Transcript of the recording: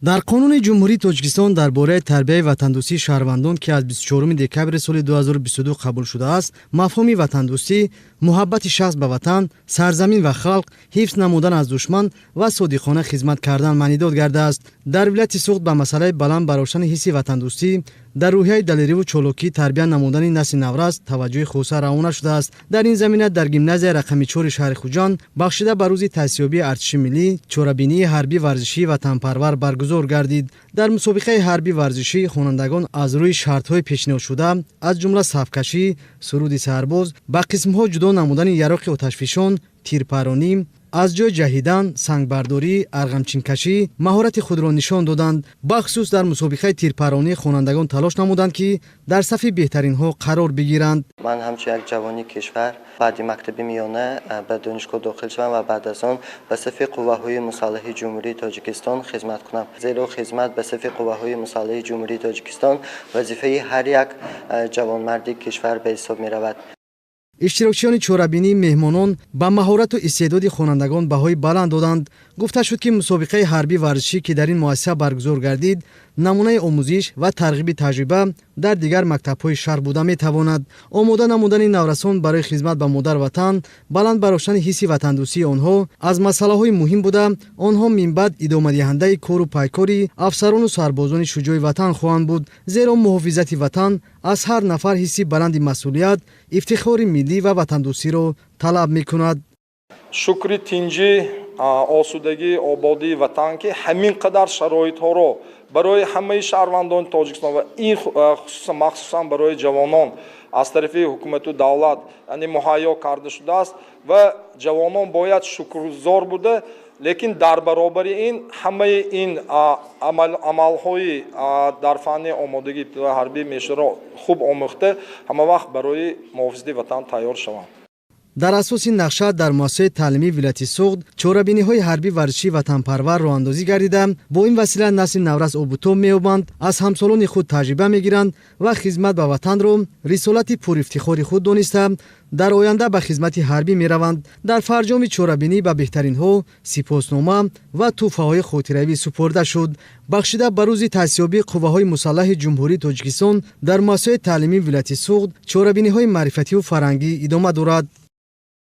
дар қонуни ҷумҳурии Тоҷикистон дар бораи тарбияи ватандӯстии шаҳрвандон ки аз 24 декабри соли 2022 қабул шудааст, мафҳуми ватандӯстӣ, муҳаббати шахс ба ватан, сарзамин ва халқ, ҳифз намудан аз душман ва содиқона хизмат кардан маънидод гардааст. Дар вилояти Суғд ба масъалаи баланд бароштани ҳисси ватандӯстӣ дар рӯҳияи далериву чолокӣ тарбия намудани насли навраз таваҷҷӯҳи хуса равона шудааст. Дар ин замина дар гимназияи рақами 4 шаҳри Хуҷанд бахшида ба рӯзи таъсисёбии артиши миллӣ чорабинии ҳарбӣ варзишии ватанпарвар баргузор гардид. Дар мусобиқаи ҳарбӣ варзишӣ хонандагон аз рӯи шартҳои пешниҳодшуда аз ҷумла сафкашӣ, суруди сарбоз, ба қисмҳо ҷудо намудани яроқи оташфишон, тирпаронӣ, аз ҷой ҷаҳидан, сангбардорӣ, арғамчинкашӣ маҳорати худро нишон доданд. Бахусус дар мусобиқаи тирпаронӣ хонандагон талош намуданд ки дар сафи беҳтаринҳо қарор бигиранд. من همچون یک جوانی کشور بعد مکتب میانه به دانشگاه داخل شدم و بعد از آن به صف قوه‌های مسلح جمهوری تاجیکستان خدمت کنم. زیرا خدمت به صف قوه‌های مسلح جمهوری تاجیکستان وظیفه هر یک جوانمرد کشور به حساب می‌رود. иштирокчиёни чорабинӣ меҳмонон ба маҳорату истеъдоди хонандагон баҳои баланд доданд. гуфта шуд ки мусобиқаи ҳарбӣ варзишӣ ки дар ин муассиса баргузор гардид намунаи омӯзиш ва тарғиби таҷриба дар дигар мактабҳои шаҳр буда метавонад. омода намудани наврасон барои хизмат ба модар ватан, баланд бароштани ҳисси ватандӯстии онҳо аз масъалаҳои муҳим буда, онҳо минбаъд идомадиҳандаи кору пайкори афсарону сарбозони шуҷои ватан хоҳанд буд. зеро муҳофизати ватан аз ҳар нафар ҳисси баланди масъулият, ифтихори миллӣ ва ватандӯстиро талаб мекунад. шукри тинҷӣ, осудагии ободии ватан ки ҳамин қадар шароитҳоро барои ҳамаи шаҳрвандони Тоҷикистон ва ин махсусан барои ҷавонон аз тарафи ҳукумату давлат муҳайё карда шудааст ва ҷавонон бояд шукргузор буда, лекин дар баробари ин ҳамаи ин амалҳои дар фанни омодагии ибтидои ҳарбӣ мешаро хуб омӯхта ҳама вақт барои муҳофизати ватан тайёр шаванд. дар асоси нақша дар муассисаи таълимии вилояти Суғд чорабиниҳои ҳарбӣ варзишии ватанпарвар роҳандозӣ гардида бо ин васила насли навраз обутоб меёбанд, аз ҳамсолони худ таҷриба мегиранд ва хизмат ба ватанро рисолати пурифтихори худ дониста дар оянда ба хизмати ҳарбӣ мераванд. дар фарҷоми чорабинӣ ба беҳтаринҳо сипоснома ва тӯҳфаҳои хотиравӣ супорда шуд. бахшида ба рӯзи таъсисёбии қувваҳои мусаллаҳи ҷумҳурии Тоҷикистон дар муассисаи таълимии вилояти Суғд чорабиниҳои маърифативу фарҳангӣ идома дорад.